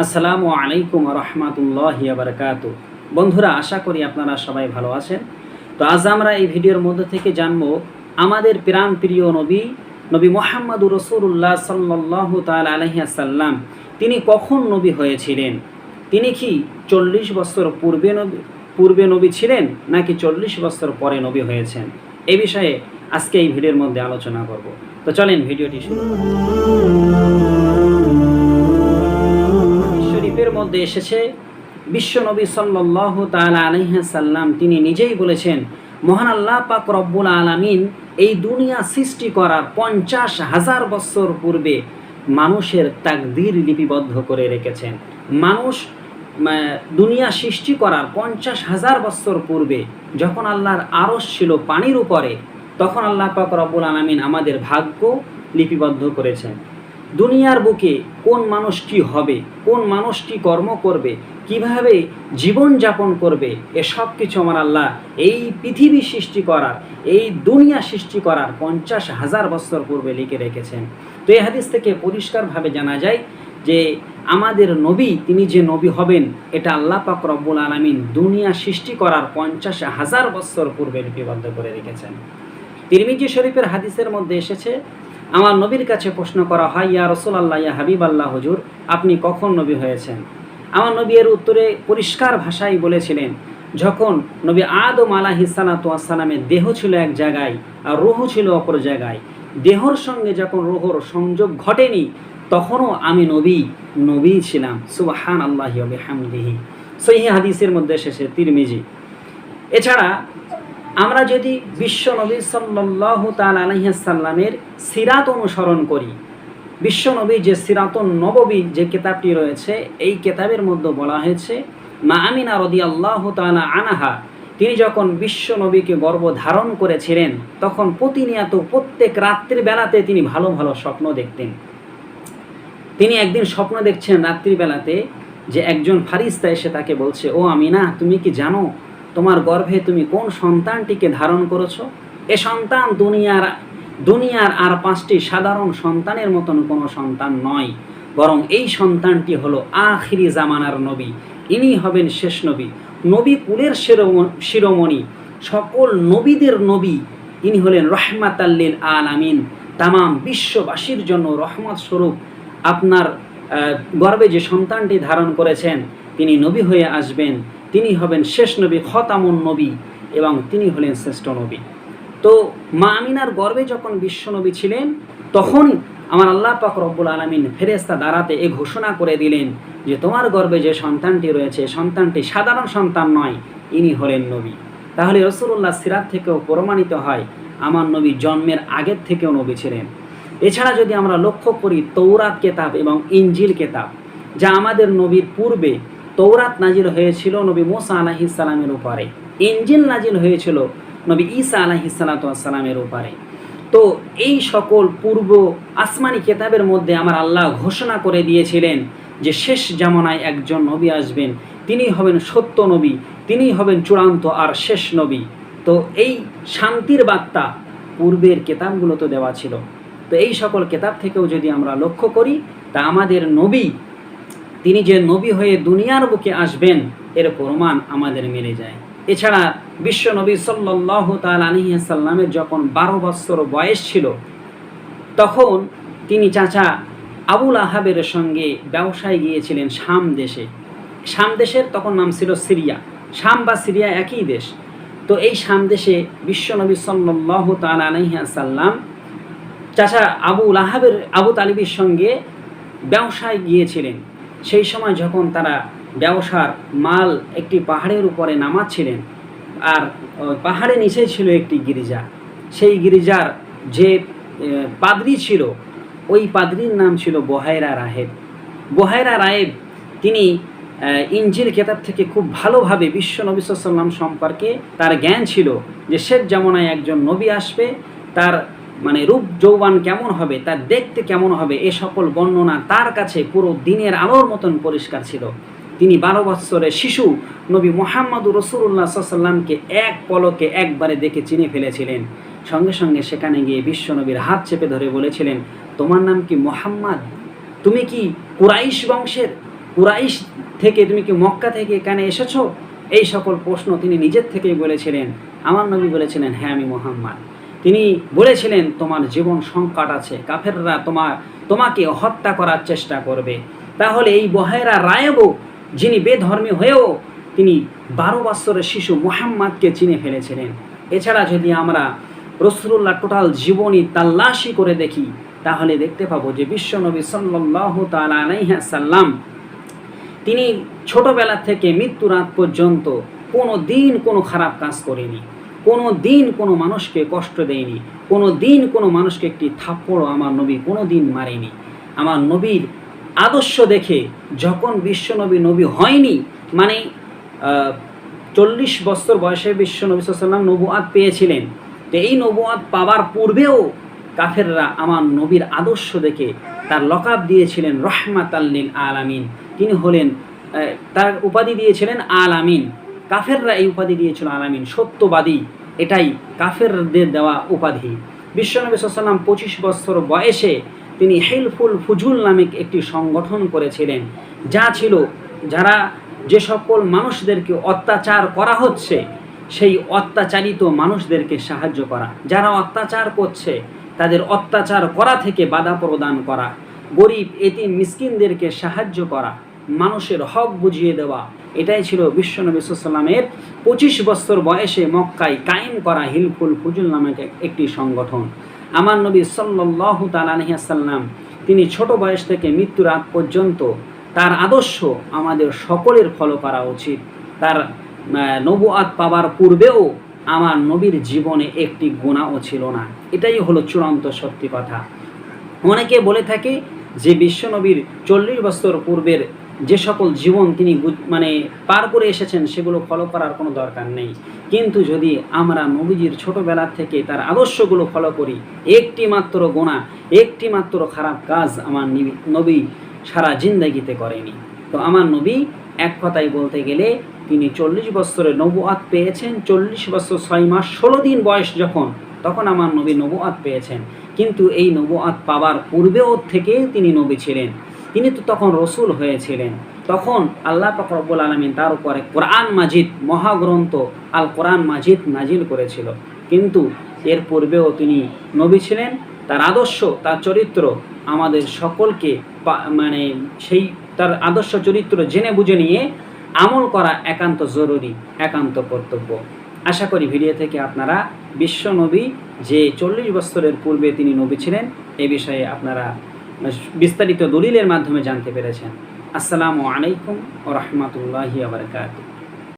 আসসালামু আলাইকুম রহমতুল্লাহি ওয়া বারাকাতুহু। বন্ধুরা, আশা করি আপনারা সবাই ভালো আছেন। তো আজ আমরা এই ভিডিওর মধ্যে থেকে জানব আমাদের প্রাণ প্রিয় নবী মুহাম্মদুর রাসূলুল্লাহ সাল্লাল্লাহু তাআলা আলাইহি ওয়াসাল্লাম তিনি কখন নবী হয়েছিলেন। তিনি কি 40 বছর পূর্বে নবী ছিলেন নাকি 40 বছর পরে নবী হয়েছেন? এই বিষয়ে আজকে এই ভিডিওর মধ্যে আলোচনা করব। তো চলেন ভিডিওটি শুরু করি। শরীফের মধ্যে এসেছে, বিশ্বনবী সাল্লাল্লাহু তাআলা আলাইহি ওয়াসাল্লাম তিনি নিজেই বলেছেন, মহান আল্লাহ পাক রব্বুল আলামিন এই দুনিয়া সৃষ্টি করার 50,000 বছর পূর্বে মানুষের তাকদীর লিপিবদ্ধ করে রেখেছেন। মানুষ দুনিয়া সৃষ্টি করার 50,000 বছর পূর্বে যখন আল্লাহর আরশ ছিল পানির উপরে, তখন আল্লাহ পাক রব্বুল আলামিন আমাদের ভাগ্য লিপিবদ্ধ করেছেন। দুনিয়ার বুকে কোন মানুষ কি হবে, কোন মানুষ কি কর্ম করবে, কিভাবে জীবন যাপন করবে, এসব কিছু আমার আল্লাহ এই পৃথিবী সৃষ্টি করার, এই দুনিয়া সৃষ্টি করার 50,000 বছর পূর্বে লিখে রেখেছেন। তো এই হাদিস থেকে পরিষ্কারভাবে জানা যায় যে আমাদের নবী, তিনি যে নবী হবেন, এটা আল্লাহ পাক রব্বুল আলামিন দুনিয়া সৃষ্টি করার 50,000 বছর পূর্বে লিপিবদ্ধ করে রেখেছেন। তিরমিজি শরীফের হাদিসের মধ্যে এসেছে, আমার নবীর কাছে প্রশ্ন করা হয়, ইয়া রাসূলুল্লাহ, ইয়া হাবিবাল্লাহ, হুজুর আপনি কখন নবী হয়েছেন? আমার নবী এর উত্তরে পরিষ্কার ভাষায় বলেছিলেন, যখন নবী আদম আলাইহিস সালাতু ওয়াস সালামের দেহ ছিল এক জায়গায় আর রূহ ছিল অপর জায়গায়, দেহর সঙ্গে যখন রূহর সংযোগ ঘটেনি, তখনও আমি নবী ছিলাম। সুবহানাল্লাহি ওয়া বিহামদিহি। সহিহ হাদিসের মধ্যে এসেছে তিরমিজি। এছাড়া আমরা যদি বিশ্ব নবী সাল্লাল্লাহু তাআলা আলাইহি ওয়াসাল্লামের সিরাত অনুসরণ করি, বিশ্ব নবী যে সিরাতুন নববী যে কিতাবটি রয়েছে, এই কিতাবের মধ্যে বলা হয়েছে, মা আমিনা রাদিয়াল্লাহু তাআলা আনহা তিনি যখন বিশ্ব নবীকে গর্ভধারণ করেছিলেন, তখন প্রতিনিয়ত প্রত্যেক রাত্রির বেলাতে তিনি ভালো ভালো স্বপ্ন দেখতেন। তিনি একদিন স্বপ্ন দেখছেন রাত্রির বেলাতে যে একজন ফারিস্তা এসে তাকে বলছে, ও আমিনা, তুমি কি জানো তোমার গর্ভে তুমি কোন সন্তানটিকে ধারণ করেছো? এ সন্তান দুনিয়ার আর 5টি সাধারণ সন্তানের মতন কোনো সন্তান নয়, বরং এই সন্তানটি হলো আখিরি জামানার নবী। ইনি হবেন শেষ নবী, নবী কুলের শিরোমণি, সকল নবীদের নবী। ইনি হলেন রহমাতাল লিল আলামিন, তামাম বিশ্ববাসীর জন্য রহমত স্বরূপ। আপনার গর্ভে যে সন্তানটি ধারণ করেছেন, তিনি নবী হয়ে আসবেন, তিনি হবেন শেষ নবী, খতামুন নবী, এবং তিনি হলেন শ্রেষ্ঠ নবী। তো মা আমিনার গর্ভে যখন বিশ্ব নবী ছিলেন, তখন আমার আল্লাহ পাক রব্বুল আলামিন ফেরেশতা দ্বারাতে এ ঘোষণা করে দিলেন যে তোমার গর্ভে যে সন্তানটি রয়েছে, সন্তানটি সাধারণ সন্তান নয়, ইনি হলেন নবী। তাহলে রাসূলুল্লাহ সিরাত থেকেও প্রমাণিত হয় আমার নবী জন্মের আগের থেকেও নবী ছিলেন। এছাড়া যদি আমরা লক্ষ্য করি, তৌরাত কেতাব এবং ইনজিল কেতাব, যা আমাদের নবীর পূর্বে, তৌরাত নাজিল হয়েছিল নবী মুসা আলাইহিস সালামের উপরে, ইনজিল নাজিল হয়েছিল নবী ঈসা আলাইহিস সালাতু ওয়াস সালামের উপরে। তো এই সকল পূর্ব আসমানি কেতাবের মধ্যে আমার আল্লাহ ঘোষণা করে দিয়েছিলেন যে শেষ জামানায় একজন নবী আসবেন, তিনি হবেন সত্য নবী, তিনি হবেন চূড়ান্ত আর শেষ নবী। তো এই শান্তির বার্তা পূর্বের কেতাবগুলোতে দেওয়া ছিল। তো এই সকল কেতাব থেকেও যদি আমরা লক্ষ্য করি, তা আমাদের নবী, তিনি যে নবী হয়ে দুনিয়ার বুকে আসবেন, এর প্রমাণ আমাদের মিলে যায়। এছাড়া বিশ্ব নবী সাল্লাল্লাহু তাআলা আলাইহি ওয়াসাল্লামের যখন 12 বছর বয়স ছিল, তখন তিনি চাচা আবু লাহাবের সঙ্গে ব্যবসায় গিয়েছিলেন শাম দেশে। শাম দেশের তখন নাম ছিল সিরিয়া। শাম বা সিরিয়া একই দেশ। তো এই শাম দেশে বিশ্ব নবী সাল্লাল্লাহু তাআলা আলাইহি ওয়াসাল্লাম চাচা আবু তালিবের সঙ্গে ব্যবসায় গিয়েছিলেন। সেই সময় যখন তারা ব্যবসার মাল একটি পাহাড়ের উপরে নামাচ্ছিলেন, আর পাহাড়ে নিচে ছিল একটি গির্জা। সেই গির্জার যে পাদ্রী ছিল, ওই পাদ্রীর নাম ছিল বুহায়রা রাহেব। বুহায়রা রাহেব তিনি ইনজিল কেতাব থেকে খুব ভালোভাবে বিশ্ব নবী সাল্লাল্লাহু আলাইহি ওয়াসাল্লাম সম্পর্কে তার জ্ঞান ছিল, যে শেষ জামানায় একজন নবী আসবে, তার রূপ যৌবন কেমন হবে, তার দেখতে কেমন হবে, এ সকল বর্ণনা তার কাছে পুরো দিনের আলোর মতন পরিষ্কার ছিল। তিনি 12 বছরের শিশু নবী মুহাম্মদুর রাসূলুল্লাহ সাল্লাল্লাহু আলাইহি ওয়াসাল্লামকে এক পলকে একবারে দেখে চিনে ফেলেছিলেন। সঙ্গে সঙ্গে সেখানে গিয়ে বিশ্ব নবীর হাত চেপে ধরে বলেছিলেন, তোমার নাম কি মুহাম্মদ? তুমি কি কুরাইশ বংশের? কুরাইশ থেকে, তুমি কি মক্কা থেকে এখানে এসেছো? এই সকল প্রশ্ন তিনি নিজের থেকেই বলেছিলেন। আমার নবী বলেছিলেন, হ্যাঁ আমি মুহাম্মদ। তিনি বলেছিলেন, তোমার জীবন সংকট আছে, কাফেররা তোমাকে হত্যা করার চেষ্টা করবে। তাহলে এই বহেরা রায়েবও, যিনি বেধর্মী হয়েও তিনি 12 বছরের শিশু মুহাম্মদকে চিনে ফেলেছিলেন। এছাড়া যদি আমরা রাসূলুল্লাহ টোটাল জীবনী তাল্লাশি করে দেখি, তাহলে দেখতে পাবো যে বিশ্বনবী সাল্লাল্লাহু তাআলা আলাইহি সাল্লাম তিনি ছোটবেলা থেকে মৃত্যুর আগ পর্যন্ত কোনো দিন কোনো খারাপ কাজ করেনি, কোনো দিন কোনো মানুষকে কষ্ট দেয়নি, কোনো দিন কোনো মানুষকে একটি থাপ্পড় আমার নবী কোনো দিন মারেনি। আমার নবীর আদর্শ দেখে যখন বিশ্বনবী নবী হয়নি, মানে 40 বছর বয়সে বিশ্বনবী সাল্লাল্লাহু আলাইহি ওয়াসাল্লাম নবুয়াত পেয়েছিলেন, তো এই নবুয়াত পাওয়ার পূর্বেও কাফেররা আমার নবীর আদর্শ দেখে তার লকাব দিয়েছিলেন রহমাতাল লিল আলামিন। তিনি হলেন, তার উপাধি দিয়েছিলেন আল আমিন। কাফেররা এই উপাধি দিয়েছিল আল আমিন, সত্যবাদী। এটাই কাফেরদের দেওয়া উপাধি। বিশ্বনবী সাল্লাল্লাহু আলাইহি ওয়াসাল্লাম 25 বছর বয়সে তিনি হিলফুল ফুজুল নামক একটি সংগঠন করেছিলেন, যা ছিল যারা যে সকল মানুষদেরকে অত্যাচার করা হচ্ছে সেই অত্যাচারিত মানুষদেরকে সাহায্য করা, যারা অত্যাচার করছে তাদের অত্যাচার করা থেকে বাধা প্রদান করা, গরিব এতিম মিসকিনদেরকে সাহায্য করা, মানুষের হক বুঝিয়ে দেওয়া। এটাই ছিল বিশ্বনবী সাল্লাল্লাহু আলাইহি ওয়াসাল্লামের 25 বছর বয়সে মক্কায় কায়েম করা হিলফুল ফুজুল নামক একটি সংগঠন। আমার নবী সাল্লাল্লাহু তাআলা আলাইহি ওয়াসাল্লাম তিনি ছোট বয়স থেকে মৃত্যুর আগ পর্যন্ত তার আদর্শ আমাদের সকলের ফলো করা উচিত। তার নবুয়াত পাওয়ার পূর্বেও আমার নবীর জীবনে একটি গুনাহও ছিল না। এটাই হলো চূড়ান্ত সত্যি কথা। অনেকে বলে থাকে যে বিশ্বনবীর 40 বছর পূর্বের যে সকল জীবন তিনি পার করে এসেছেন সেগুলো ফলো করার কোনো দরকার নেই। কিন্তু যদি আমরা নবীজির ছোটোবেলা থেকে তার আদর্শগুলো ফলো করি, একটি মাত্র গুনাহ, একটি মাত্র খারাপ কাজ আমার নবী সারা জিন্দেগিতে করেনি। তো আমার নবী এক কথায় বলতে গেলে তিনি 40 বছরের নবুয়াত পেয়েছেন। 40 বছর 6 মাস 16 দিন বয়স তখন আমার নবী নবুয়াত পেয়েছেন। কিন্তু এই নবুয়াত পাওয়ার পূর্বেও থেকে তিনি নবী ছিলেন, তিনি তো তখন রসুল হয়েছিলেন। তখন আল্লাহ পাক রব্বুল আলামিন তার উপরে কোরআন মাজিদ, মহাগ্রন্থ আল কোরআন মাজিদ নাজিল করেছিল। কিন্তু এর পূর্বেও তিনি নবী ছিলেন। তার আদর্শ, তার চরিত্র আমাদের সকলকে সেই তার আদর্শ চরিত্র জেনে বুঝে নিয়ে আমল করা একান্ত জরুরি, একান্ত কর্তব্য। আশা করি ভিডিও থেকে আপনারা বিশ্বনবী যে 40 বছরের পূর্বে তিনি নবী ছিলেন এই বিষয়ে আপনারা বিস্তারিত দলিলের মাধ্যমে জানতে পেরেছেন। আসসালামু আলাইকুম ওয়া রাহমাতুল্লাহি ওয়া বারাকাতুহু।